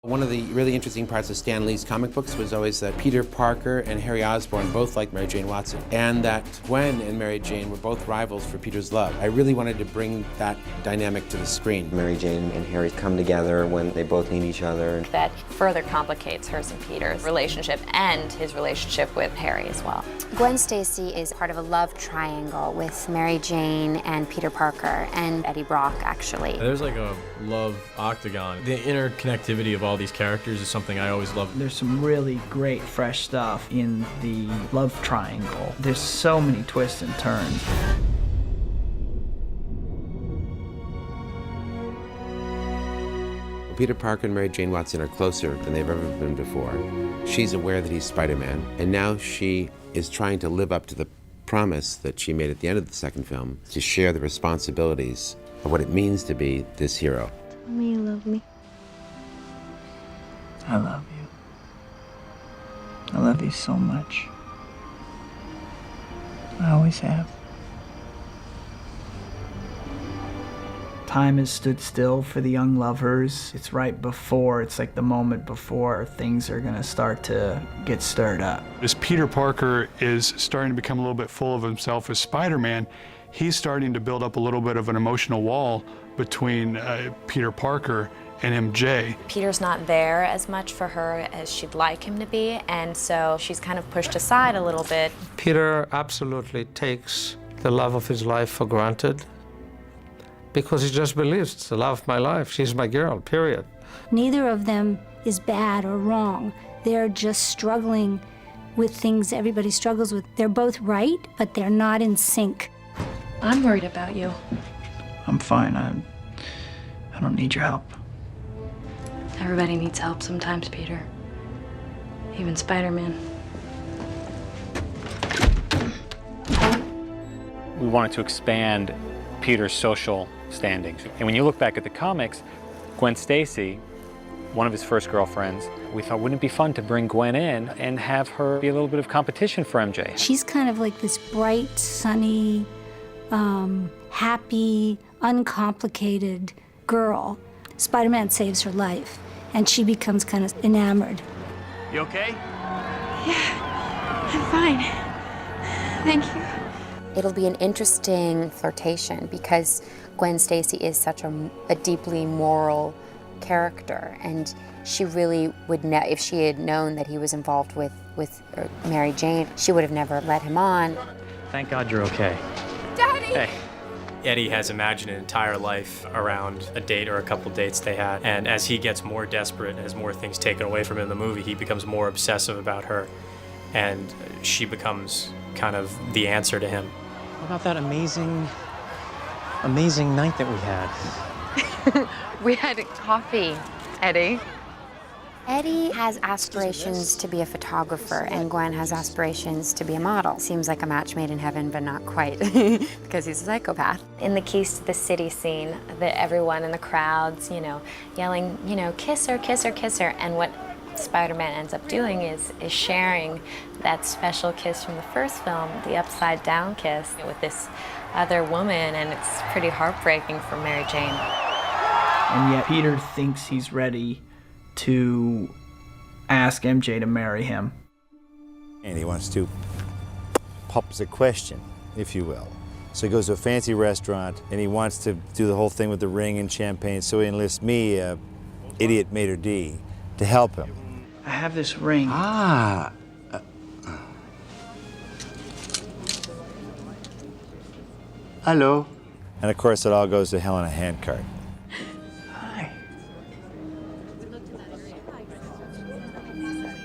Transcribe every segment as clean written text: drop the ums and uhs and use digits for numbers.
One of the really interesting parts of Stan Lee's comic books was always that Peter Parker and Harry Osborn both liked Mary Jane Watson, and that Gwen and Mary Jane were both rivals for Peter's love. I really wanted to bring that dynamic to the screen. Mary Jane and Harry come together when they both need each other. That further complicates hers and Peter's relationship and his relationship with Harry as well. Gwen Stacy is part of a love triangle with Mary Jane and Peter Parker and Eddie Brock, actually. There's like a love octagon. The interconnectivity of all these characters is something I always love. There's some really great fresh stuff in the love triangle. There's so many twists and turns. Peter Parker and Mary Jane Watson are closer than they've ever been before. She's aware that he's Spider-Man, and now she is trying to live up to the promise that she made at the end of the second film to share the responsibilities of what it means to be this hero. Tell me you love me. I love you. I love you so much. I always have. Time has stood still for the young lovers. It's right before, it's like the moment before things are gonna start to get stirred up. As Peter Parker is starting to become a little bit full of himself as Spider-Man, he's starting to build up a little bit of an emotional wall between Peter Parker and MJ. Peter's not there as much for her as she'd like him to be, and so she's kind of pushed aside a little bit. Peter absolutely takes the love of his life for granted because he just believes it's the love of my life. She's my girl, period. Neither of them is bad or wrong. They're just struggling with things everybody struggles with. They're both right, but they're not in sync. I'm worried about you. I'm fine. I don't need your help. Everybody needs help sometimes, Peter. Even Spider-Man. We wanted to expand Peter's social standings. And when you look back at the comics, Gwen Stacy, one of his first girlfriends, we thought, wouldn't it be fun to bring Gwen in and have her be a little bit of competition for MJ? She's kind of like this bright, sunny, happy, uncomplicated girl. Spider-Man saves her life, and she becomes kind of enamored. You okay? Yeah, I'm fine. Thank you. It'll be an interesting flirtation because Gwen Stacy is such a deeply moral character, and she really would know, if she had known that he was involved with Mary Jane, she would have never let him on. Thank God you're okay. Daddy! Hey. Eddie has imagined an entire life around a date or a couple dates they had, and as he gets more desperate, as more things taken away from him in the movie, he becomes more obsessive about her, and she becomes kind of the answer to him. What about that amazing night that we had? We had coffee, Eddie. Eddie has aspirations to be a photographer, and Gwen has aspirations to be a model. Seems like a match made in heaven, but not quite, because he's a psychopath. In the Keys to the City scene, everyone in the crowds, yelling, kiss her, kiss her, kiss her. And what Spider-Man ends up doing is sharing that special kiss from the first film, the upside down kiss, with this other woman, and it's pretty heartbreaking for Mary Jane. And yet Peter thinks he's ready to ask MJ to marry him. And he wants to pop the question, if you will. So he goes to a fancy restaurant and he wants to do the whole thing with the ring and champagne, so he enlists me, idiot maitre d', to help him. I have this ring. Ah. Hello. And of course it all goes to hell in a handcart. Hi.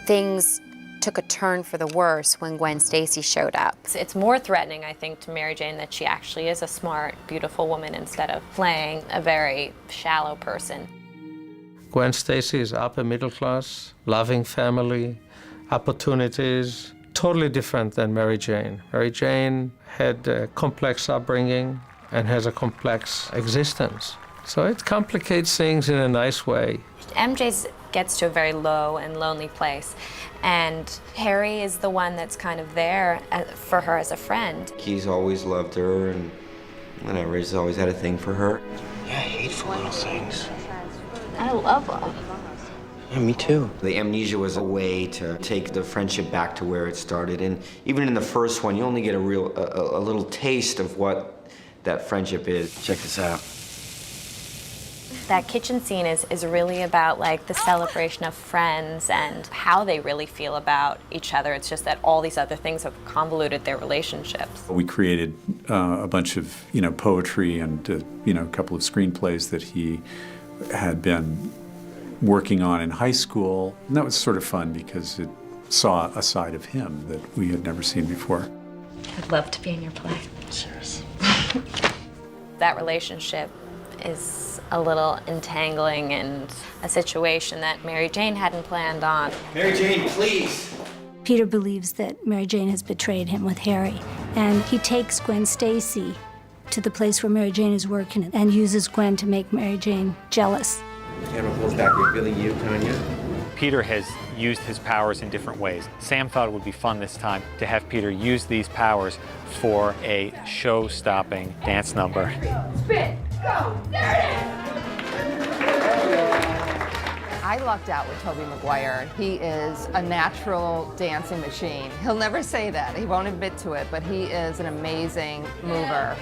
Things took a turn for the worse when Gwen Stacy showed up. It's more threatening, I think, to Mary Jane that she actually is a smart, beautiful woman instead of playing a very shallow person. Gwen Stacy is upper middle class, loving family, opportunities, totally different than Mary Jane. Mary Jane had a complex upbringing and has a complex existence. So it complicates things in a nice way. MJ gets to a very low and lonely place, and Harry is the one that's kind of there for her as a friend. He's always loved her, and whatever, he's always had a thing for her. Yeah, hateful little things. I love love. Yeah, me too. The amnesia was a way to take the friendship back to where it started. And even in the first one, you only get a little taste of what that friendship is. Check this out. That kitchen scene is really about like the celebration of friends and how they really feel about each other. It's just that all these other things have convoluted their relationships. We created a bunch of, poetry and, a couple of screenplays that he had been working on in high school. And that was sort of fun because it saw a side of him that we had never seen before. I'd love to be in your play. Cheers. That relationship is a little entangling and a situation that Mary Jane hadn't planned on. Mary Jane, please. Peter believes that Mary Jane has betrayed him with Harry, and he takes Gwen Stacy to the place where Mary Jane is working and uses Gwen to make Mary Jane jealous. The camera pulls back, revealing you, Tanya. Peter has used his powers in different ways. Sam thought it would be fun this time to have Peter use these powers for a show-stopping dance number. Spin, go, there it is! I lucked out with Tobey Maguire. He is a natural dancing machine. He'll never say that. He won't admit to it, but he is an amazing mover.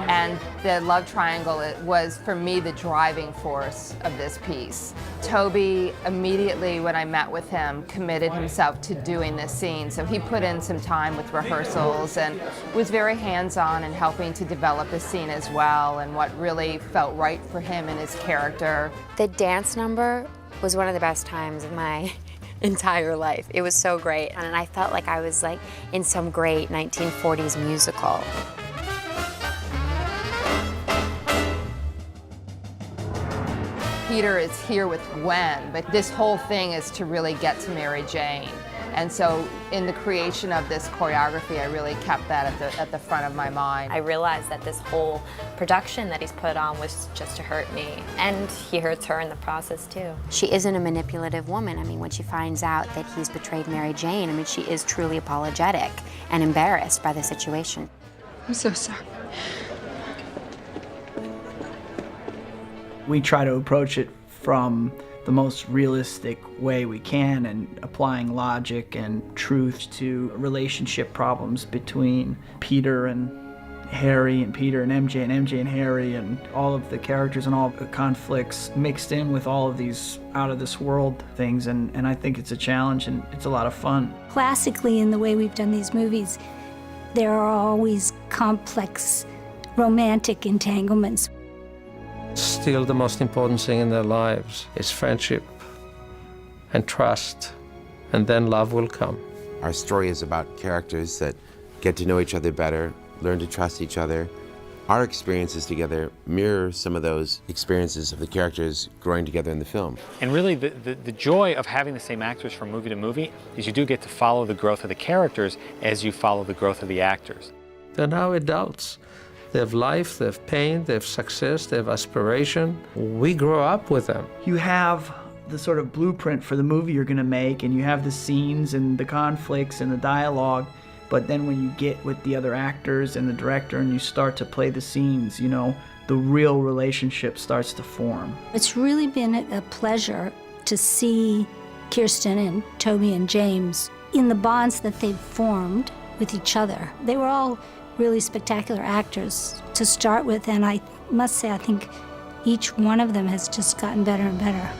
And the love triangle was, for me, the driving force of this piece. Tobey, immediately when I met with him, committed himself to doing this scene. So he put in some time with rehearsals and was very hands-on in helping to develop the scene as well and what really felt right for him and his character. The dance number was one of the best times of my entire life. It was so great, and I felt like I was like in some great 1940s musical. Peter is here with Gwen, but this whole thing is to really get to Mary Jane. And so in the creation of this choreography, I really kept that at the front of my mind. I realized that this whole production that he's put on was just to hurt me, and he hurts her in the process too. She isn't a manipulative woman. I mean, when she finds out that he's betrayed Mary Jane, I mean, she is truly apologetic and embarrassed by the situation. I'm so sorry. We try to approach it from the most realistic way we can and applying logic and truth to relationship problems between Peter and Harry and Peter and MJ and Harry and all of the characters and all the conflicts mixed in with all of these out of this world things, and I think it's a challenge and it's a lot of fun. Classically, in the way we've done these movies, there are always complex romantic entanglements. Still, the most important thing in their lives is friendship and trust, and then love will come. Our story is about characters that get to know each other better, learn to trust each other. Our experiences together mirror some of those experiences of the characters growing together in the film. And really, the joy of having the same actors from movie to movie is you do get to follow the growth of the characters as you follow the growth of the actors. They're now adults. They have life, they have pain, they have success, they have aspiration. We grow up with them. You have the sort of blueprint for the movie you're going to make, and you have the scenes and the conflicts and the dialogue, but then when you get with the other actors and the director and you start to play the scenes, the real relationship starts to form. It's really been a pleasure to see Kirsten and Tobey and James in the bonds that they've formed with each other. They were all really spectacular actors to start with, and I must say I think each one of them has just gotten better and better.